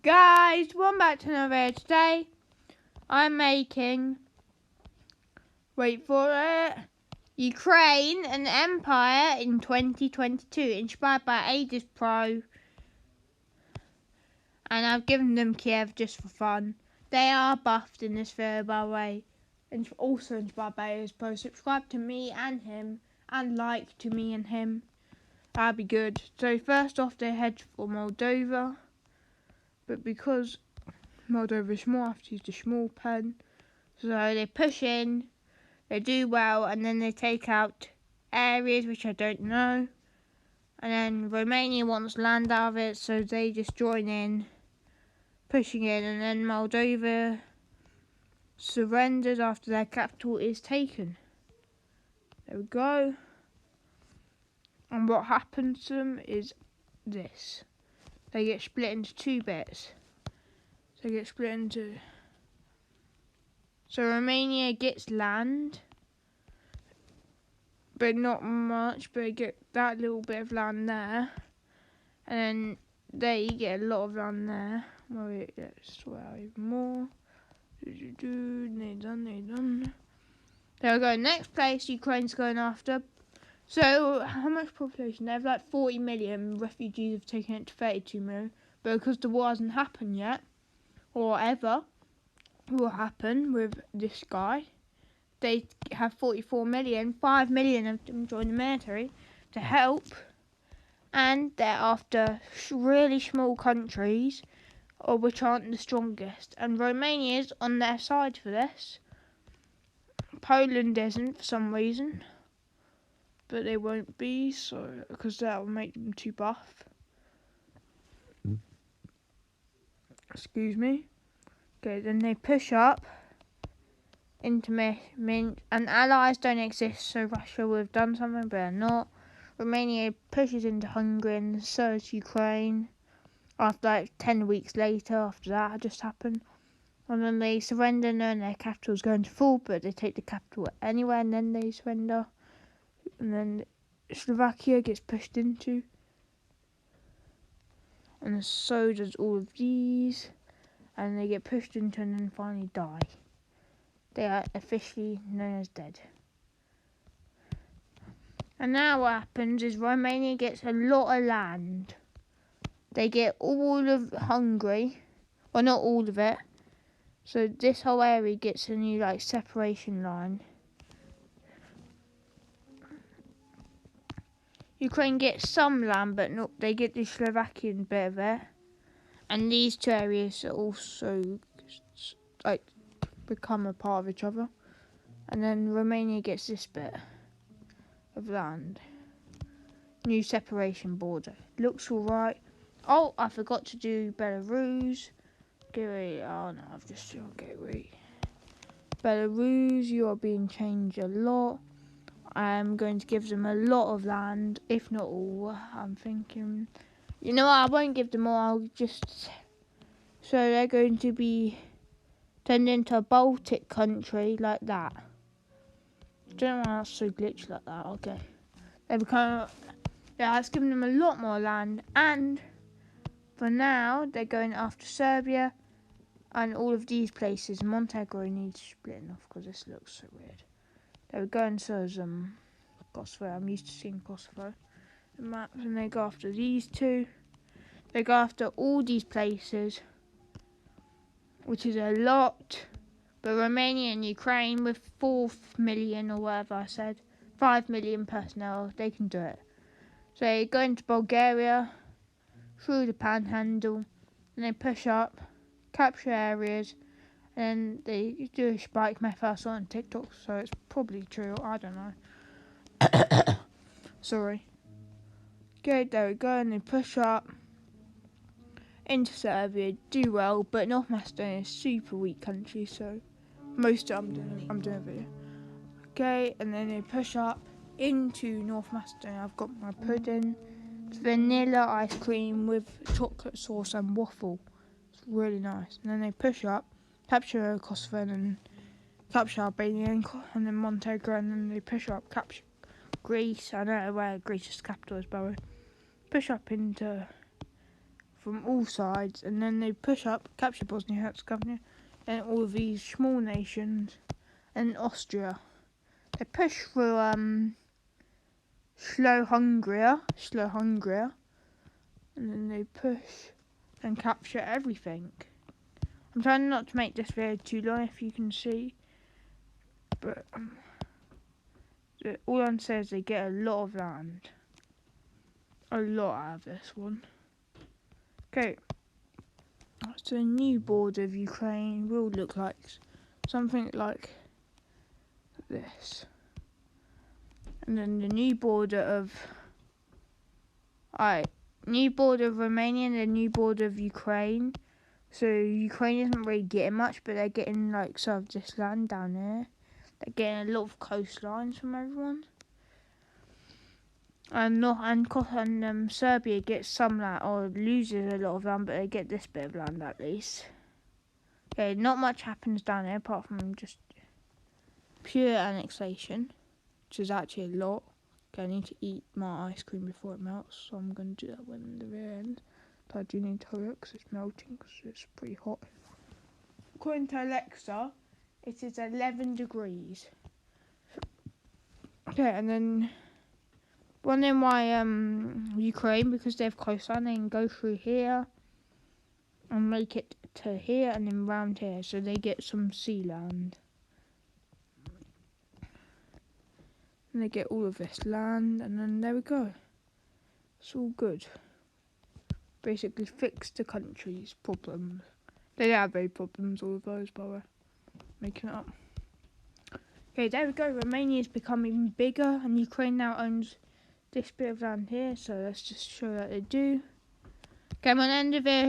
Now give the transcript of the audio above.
Guys, welcome back to another video. Today I'm making, wait for it, Ukraine an empire in 2022, inspired by Aegis Pro, and I've given them Kiev just for fun. They are buffed in this video, by the way, and also inspired by Aegis Pro. Subscribe to me and him, and like to me and him. That'd be good. So first off, they head for Moldova, but because Moldova is small, I have to use the small pen. So they push in, they do well, and then they take out areas which I don't know. And then Romania wants land out of it, so they just join in, pushing in, and then Moldova surrenders after their capital is taken. There we go. And what happens to them is this. They get split into two bits. So they get split into... So Romania gets land, but not much, but they get that little bit of land there. And then they get a lot of land there. Wait, let's sort out even more. They done. There we go. Next place Ukraine's going after. So how much population? They have like 40 million. Refugees have taken it to 32 million. But because the war hasn't happened yet, or ever will happen with this guy, they have 44 million. 5 million of them join the military to help. And they're after really small countries, or which aren't the strongest. And Romania's on their side for this. Poland isn't for some reason, but they won't be, so because that will make them too buff. Excuse me. Okay, then they push up into Minsk, and allies don't exist, so Russia would have done something, but they're not. Romania pushes into Hungary, and so is Ukraine. After like 10 weeks later, after that had just happened. And then they surrender, knowing their capital is going to fall, but they take the capital anyway, and then they surrender. And then Slovakia gets pushed into. And so does all of these. And they get pushed into and then finally die. They are officially known as dead. And now what happens is Romania gets a lot of land. They get all of Hungary. Well, not all of it. So this whole area gets a new like separation line. Ukraine gets some land, but not. They get the Slovakian bit of it. And these two areas are also like become a part of each other. And then Romania gets this bit of land. New separation border. Looks alright. Oh, I forgot to do Belarus. Oh no, I've just Belarus, you are being changed a lot. I'm going to give them a lot of land, if not all. I'm thinking, you know what, I won't give them all, I'll just... So they're going to be turned into a Baltic country like that. I don't know why that's so glitchy like that. Okay. They become... Yeah, it's given them a lot more land. And for now, they're going after Serbia and all of these places. Montenegro needs splitting off because this looks so weird. They were going so as Kosovo. I'm used to seeing Kosovo. The maps, and they go after these two. They go after all these places, which is a lot. But Romania and Ukraine, with 4 million or whatever I said, 5 million personnel, they can do it. So they go into Bulgaria, through the Panhandle, and they push up, capture areas, and they do a spike method I saw on TikTok, so it's probably true, I don't know. Sorry. Okay, there we go, and they push up into Serbia, do well, but North Macedonia is a super weak country, so most of I'm doing a video. Okay, and then they push up into North Macedonia. I've got my pudding. It's vanilla ice cream with chocolate sauce and waffle. It's really nice. And then they push up, capture Kosovo, and capture Albania, and then Montenegro, and then they push up, capture Greece. I don't know where Greece's capital is, by the way. Push up into from all sides, and then they push up, capture Bosnia-Herzegovina, and all of these small nations, and Austria. They push through Slow-Hungria, and then they push and capture everything. I'm trying not to make this video too long, if you can see, but all I'm saying is they get a lot of land. A lot out of this one. Okay, so the new border of Ukraine will look like something like this. And then the new border of Romania and the new border of Ukraine. So Ukraine isn't really getting much, but they're getting like some of this land down here. They're getting a lot of coastlines from everyone. And Serbia gets some land, or loses a lot of land, but they get this bit of land at least. Okay, not much happens down here apart from just pure annexation, which is actually a lot. Okay, I need to eat my ice cream before it melts, so I'm going to do that when the very end. But I do need to hurry up because it's melting, because it's pretty hot. According to Alexa, it is 11 degrees. Okay, and then wondering why Ukraine, because they have coastline, they can go through here and make it to here and then round here, so they get some sea land. And they get all of this land, and then there we go. It's all good. Basically fix the country's problems. They don't have any problems, all of those, by the way. Making it up. Okay, there we go. Romania's become even bigger, and Ukraine now owns this bit of land here, so let's just show that they do. Okay, I'm going to end the video